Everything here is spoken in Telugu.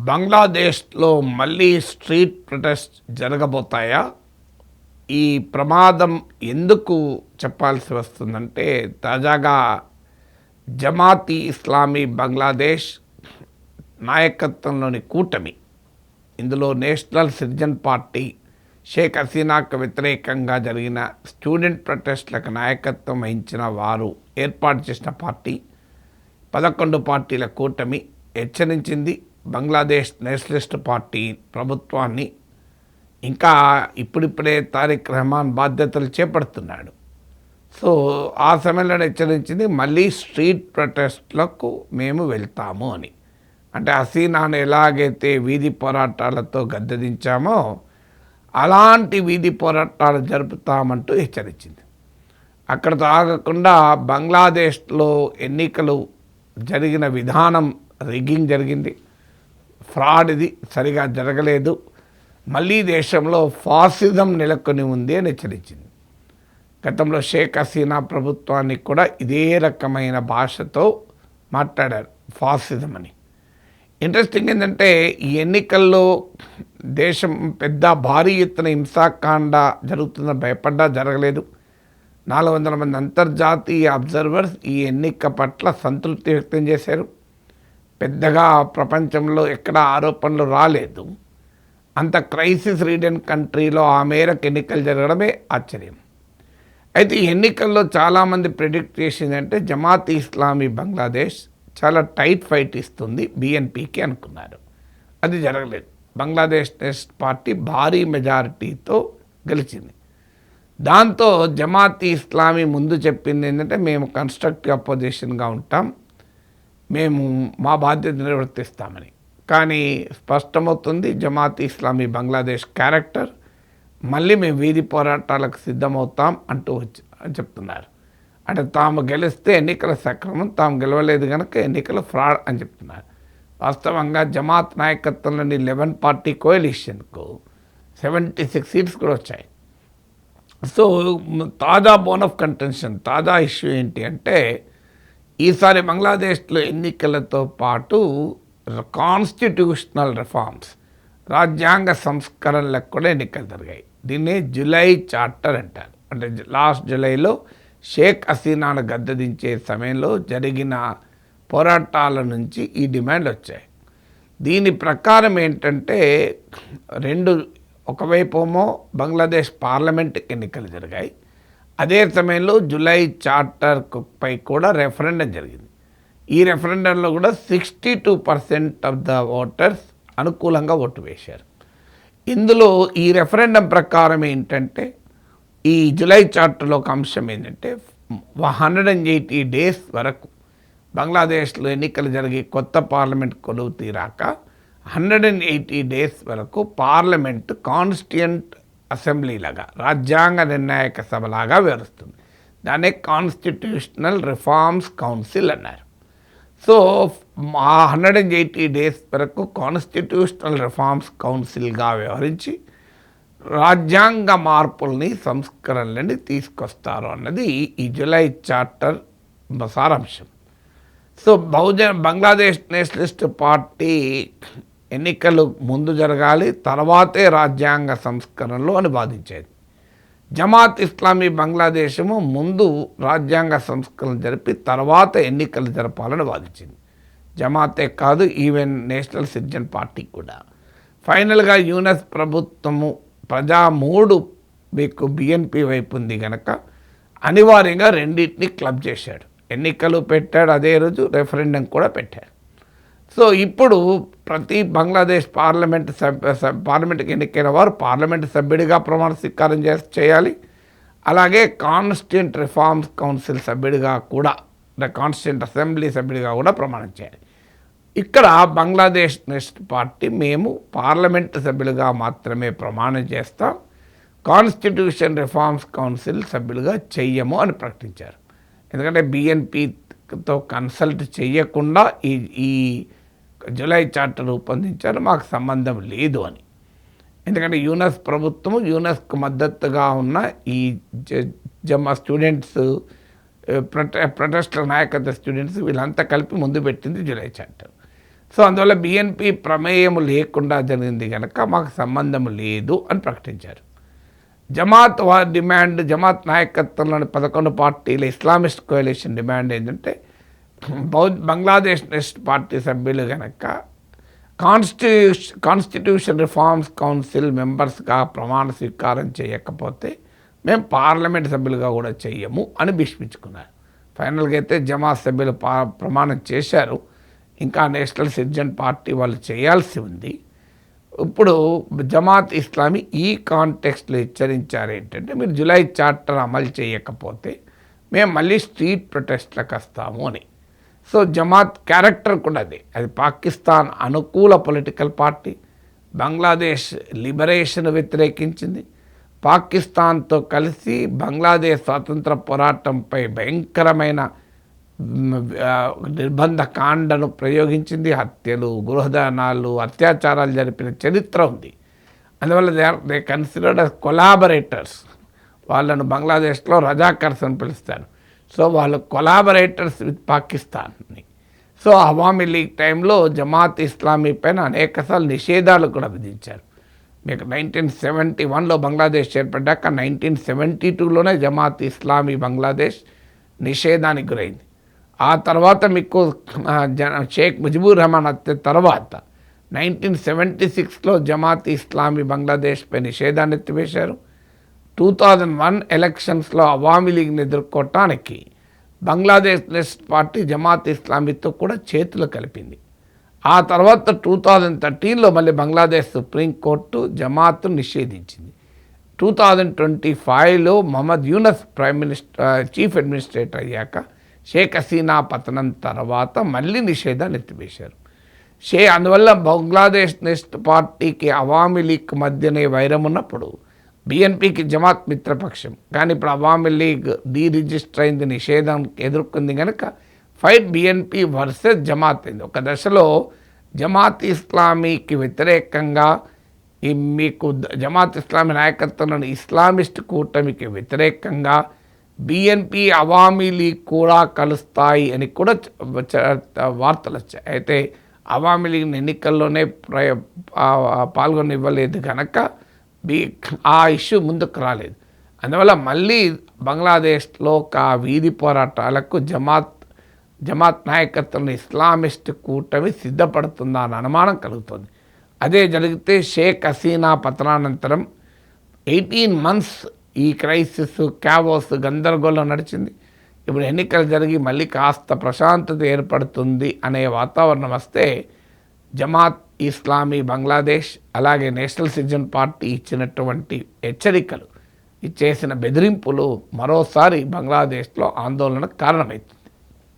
బంగ్లాదేశ్లో మళ్ళీ స్ట్రీట్ ప్రొటెస్ట్ జరగబోతాయా? ఈ ప్రమాదం ఎందుకు చెప్పాల్సి వస్తుందంటే, తాజాగా జమాతీ ఇస్లామీ బంగ్లాదేశ్ నాయకత్వంలోని కూటమి, ఇందులో నేషనల్ సిటిజన్ పార్టీ, షేక్ హసీనాకు వ్యతిరేకంగా జరిగిన స్టూడెంట్ ప్రొటెస్ట్లకు నాయకత్వం వహించిన వారు ఏర్పాటు చేసిన పార్టీ, 11 పార్టీల కూటమి హెచ్చరించింది బంగ్లాదేశ్ నేషనలిస్ట్ పార్టీ ప్రభుత్వాన్ని. ఇంకా ఇప్పుడిప్పుడే తారిక్ రెహమాన్ బాధ్యతలు చేపడుతున్నాడు. సో ఆ సమయంలో హెచ్చరించింది, మళ్ళీ స్ట్రీట్ ప్రొటెస్ట్లకు మేము వెళ్తాము అని. అంటే హసీనాను ఎలాగైతే వీధి పోరాటాలతో గద్దెదించామో అలాంటి వీధి పోరాటాలు జరుపుతామంటూ హెచ్చరించింది. అక్కడతో ఆగకుండా బంగ్లాదేశ్లో ఎన్నికలు జరిగిన విధానం రిగ్గింగ్ జరిగింది, ఫ్రాడ్ ఇది సరిగా జరగలేదు, మళ్ళీ దేశంలో ఫాసిజం నెలకొని ఉంది అని హెచ్చరించింది. గతంలో షేక్ హసీనా ప్రభుత్వానికి కూడా ఇదే రకమైన భాషతో మాట్లాడారు, ఫాసిజం అని. ఇంట్రెస్టింగ్ ఏంటంటే, ఈ ఎన్నికల్లో దేశం పెద్ద భారీ ఎత్తున హింసాకాండ జరుగుతుందని భయపడ్డా జరగలేదు. 400 మంది అంతర్జాతీయ అబ్జర్వర్స్ ఈ ఎన్నిక పట్ల సంతృప్తి వ్యక్తం చేశారు. పెద్దగా ప్రపంచంలో ఎక్కడ ఆరోపణలు రాలేదు. అంత క్రైసిస్ రీడెన్ కంట్రీలో ఆ మేరకు ఎన్నికలు జరగడమే ఆశ్చర్యం. అయితే ఈ ఎన్నికల్లో చాలామంది ప్రెడిక్ట్ చేసిందంటే, జమాత్ ఇస్లామీ బంగ్లాదేశ్ చాలా టైట్ ఫైట్ ఇస్తుంది బిఎన్పికి అనుకున్నారు. అది జరగలేదు. బంగ్లాదేశ్ నేషనల్ పార్టీ భారీ మెజారిటీతో గెలిచింది. దాంతో జమాతీ ఇస్లామీ ముందు చెప్పింది ఏంటంటే, మేము కన్స్ట్రక్టివ్ అపోజిషన్గా ఉంటాం, మేము మా బాధ్యత నిర్వర్తిస్తామని. కానీ స్పష్టమవుతుంది జమాతీ ఇస్లామీ బంగ్లాదేశ్ క్యారెక్టర్, మళ్ళీ మేము వీధి పోరాటాలకు సిద్ధమవుతాం అంటూ చెప్తున్నారు. అంటే తాము గెలిస్తే ఎన్నికల సక్రమం, తాము గెలవలేదు కనుక ఎన్నికల ఫ్రాడ్ అని చెప్తున్నారు. వాస్తవంగా జమాత్ నాయకత్వంలోని 11 పార్టీ కోయలిషన్కు 76 సీట్స్ కూడా వచ్చాయి. సో తాజా బోన్ ఆఫ్ కంటెన్షన్, తాజా ఇష్యూ ఏంటి అంటే, ఈసారి బంగ్లాదేశ్లో ఎన్నికలతో పాటు కాన్స్టిట్యూషనల్ రిఫార్మ్స్, రాజ్యాంగ సంస్కరణలకు కూడా ఎన్నికలు జరిగాయి. దీన్ని జులై చార్టర్ అంటారు. అంటే లాస్ట్ జూలైలో షేక్ హసీనాను గద్దెదించే సమయంలో జరిగిన పోరాటాల నుంచి ఈ డిమాండ్లు వచ్చాయి. దీని ప్రకారం ఏంటంటే, ఒకవైపేమో బంగ్లాదేశ్ పార్లమెంట్ ఎన్నికలు జరిగాయి, అదే సమయంలో జులై చార్టర్ పై కూడా రెఫరెండం జరిగింది. ఈ రెఫరెండంలో కూడా 62% ఆఫ్ ద ఓటర్స్ అనుకూలంగా ఓటు వేశారు. ఇందులో ఈ రెఫరెండం ప్రకారం ఏంటంటే, ఈ జులై చార్టర్లో ఒక అంశం ఏంటంటే, 180 డేస్ వరకు బంగ్లాదేశ్లో ఎన్నికలు జరిగి కొత్త పార్లమెంట్ కొలువు తీరాక 180 డేస్ వరకు పార్లమెంట్ కాన్స్టిట్యూయెంట్ అసెంబ్లీ లాగా, రాజ్యాంగ నిర్ణాయక సభలాగా వ్యవహరిస్తుంది. దాన్నే కాన్స్టిట్యూషనల్ రిఫార్మ్స్ కౌన్సిల్ అన్నారు. సో ఆ 180 డేస్ వరకు కాన్స్టిట్యూషనల్ రిఫార్మ్స్ కౌన్సిల్గా వ్యవహరించి రాజ్యాంగ మార్పుల్ని, సంస్కరణలని తీసుకొస్తారు అన్నది ఈ జులై చార్టర్ సారాంశం. సో బంగ్లాదేశ్ నేషనలిస్ట్ పార్టీ ఎన్నికలు ముందు జరగాలి, తర్వాతే రాజ్యాంగ సంస్కరణలు అని వాదించేది. జమాత్ ఇస్లామీ బంగ్లాదేశము ముందు రాజ్యాంగ సంస్కరణ జరిపి తర్వాత ఎన్నికలు జరపాలని వాదించింది. జమాతే కాదు, ఈవెన్ నేషనల్ సిటిజన్ పార్టీ కూడా. ఫైనల్గా యూనస్ ప్రభుత్వము ప్రజా మూడు మీకు బిఎన్పి వైపు ఉంది కనుక అనివార్యంగా రెండింటిని క్లబ్ చేశాడు. ఎన్నికలు పెట్టాడు, అదే రోజు రెఫరెండం కూడా పెట్టాడు. సో ఇప్పుడు ప్రతి బంగ్లాదేశ్ పార్లమెంట్కి ఎన్నికైన వారు పార్లమెంట్ సభ్యుడిగా ప్రమాణ స్వీకారం చేయాలి. అలాగే కాన్స్టిట్యూయెంట్ రిఫార్మ్స్ కౌన్సిల్ సభ్యుడిగా కూడా, కాన్స్టిట్యూయెంట్ అసెంబ్లీ సభ్యుడిగా కూడా ప్రమాణం చేయాలి. ఇక్కడ బంగ్లాదేశ్ నేషనల్ పార్టీ, మేము పార్లమెంట్ సభ్యులుగా మాత్రమే ప్రమాణం చేస్తాం, కాన్స్టిట్యూషన్ రిఫార్మ్స్ కౌన్సిల్ సభ్యులుగా చెయ్యము అని ప్రకటించారు. ఎందుకంటే బిఎన్పితో కన్సల్ట్ చేయకుండా ఈ జులై చార్టర్ రూపొందించారు, మాకు సంబంధం లేదు అని. ఎందుకంటే యూనస్ ప్రభుత్వము, యూనస్కు మద్దతుగా ఉన్న ఈ స్టూడెంట్స్, ప్రొటెస్ట్ల నాయకత్వ స్టూడెంట్స్, వీళ్ళంతా కలిపి ముందు పెట్టింది జులై చార్టర్. సో అందువల్ల బిఎన్పి ప్రమేయం లేకుండా జరిగింది కనుక మాకు సంబంధం లేదు అని ప్రకటించారు. జమాత్ డిమాండ్, జమాత్ నాయకత్వంలోని 11 పార్టీల ఇస్లామిస్ట్ కోalition డిమాండ్ ఏంటంటే బంగ్లాదేశ్ నేషనల్ పార్టీ సభ్యులు కనుక కాన్స్టిట్యూషన్ రిఫార్మ్స్ కౌన్సిల్ మెంబర్స్గా ప్రమాణ స్వీకారం చేయకపోతే మేము పార్లమెంట్ సభ్యులుగా కూడా చెయ్యము అని భీష్మించుకున్నారు. ఫైనల్గా అయితే జమాత్ సభ్యులు ప్రమాణం చేశారు. ఇంకా నేషనల్ సిటిజన్ పార్టీ వాళ్ళు చేయాల్సి ఉంది. ఇప్పుడు జమాత్ ఇస్లామీ ఈ కాంటెక్స్ట్లో హెచ్చరించారు ఏంటంటే, మీరు జూలై చార్టర్ అమలు చేయకపోతే మేము మళ్ళీ స్ట్రీట్ ప్రొటెస్ట్లకు వస్తాము అని. సో జమాత్ క్యారెక్టర్ కూడా అది పాకిస్తాన్ అనుకూల పొలిటికల్ పార్టీ. బంగ్లాదేశ్ లిబరేషన్ వ్యతిరేకించింది. పాకిస్తాన్తో కలిసి బంగ్లాదేశ్ స్వాతంత్ర పోరాటంపై భయంకరమైన నిర్బంధ కాండను ప్రయోగించింది. హత్యలు, గృహదానాలు, అత్యాచారాలు జరిపిన చరిత్ర ఉంది. అందువల్ల దే కన్సిడర్డ్ as కొలాబరేటర్స్. వాళ్ళను బంగ్లాదేశ్లో రజాకర్స్ అని పిలుస్తారు. సో వాళ్ళు కొలాబరేటర్స్ విత్ పాకిస్తాన్ని. సో అవామీ లీగ్ టైంలో జమాత్ ఇస్లామీ పైన అనేకసార్లు నిషేధాలు కూడా విధించారు. మీకు 1971లో బంగ్లాదేశ్ ఏర్పడ్డాక 1972లోనే జమాత్ ఇస్లామీ బంగ్లాదేశ్ నిషేధానికి గురైంది. ఆ తర్వాత మీకు షేక్ ముజిబుర్ రహమాన్ హత్య తర్వాత 1976లో జమాత్ ఇస్లామీ బంగ్లాదేశ్పై నిషేధాన్ని ఎత్తివేశారు. 2001 ఎలక్షన్స్లో అవామీ లీగ్ని ఎదుర్కోవటానికి బంగ్లాదేశ్ నేషనల్ పార్టీ జమాత్ ఇస్లామీతో కూడా చేతులు కలిపింది. ఆ తర్వాత 2013లో మళ్ళీ బంగ్లాదేశ్ సుప్రీంకోర్టు జమాత్ను నిషేధించింది. 2025లో మహమ్మద్ యూనస్ చీఫ్ అడ్మినిస్ట్రేటర్ అయ్యాక షేక్ హసీనా పతనం తర్వాత మళ్ళీ నిషేధాన్ని ఎత్తివేశారు. అందువల్ల బంగ్లాదేశ్ నేషనల్ పార్టీకి అవామీ లీగ్ మధ్యనే వైరం ఉన్నప్పుడు బిఎన్పికి జమాత్ మిత్రపక్షం. కానీ ఇప్పుడు అవామీ లీగ్ రిజిస్టర్ అయింది, నిషేధం ఎదుర్కొంది కనుక ఫైట్ బిఎన్పి వర్సెస్ జమాత్ అయింది. ఒక దశలో జమాత్ ఇస్లామీకి వ్యతిరేకంగా మీకు జమాత్ ఇస్లామీ నాయకత్వంలోని ఇస్లామిస్ట్ కూటమికి వ్యతిరేకంగా బిఎన్పి అవామీ లీగ్ కూడా కలుస్తాయి అని కూడా వార్తలు వచ్చాయి. అయితే అవామీ లీగ్ ఎన్నికల్లోనే పాల్గొనివ్వలేదు కనుక ఆ ఇష్యూ ముందుకు రాలేదు. అందువల్ల మళ్ళీ బంగ్లాదేశ్లో వీధి పోరాటాలకు జమాత్ నాయకత్వంలో ఇస్లామిస్ట్ కూటమి సిద్ధపడుతుందా అన్న అనుమానం కలుగుతుంది. అదే జరిగితే షేక్ హసీనా పతనానంతరం 18 months ఈ క్రైసిస్, క్యావోస్, గందరగోళం నడిచింది. ఇప్పుడు ఎన్నికలు జరిగి మళ్ళీ కాస్త ప్రశాంతత ఏర్పడుతుంది అనే వాతావరణం వస్తే జమాత్ ఇస్లామీ బంగ్లాదేశ్ అలాగే నేషనల్ సిటిజన్ పార్టీ ఇచ్చినటువంటి హెచ్చరికలు, చేసిన బెదిరింపులు మరోసారి బంగ్లాదేశ్లో ఆందోళనకు కారణమవుతుంది.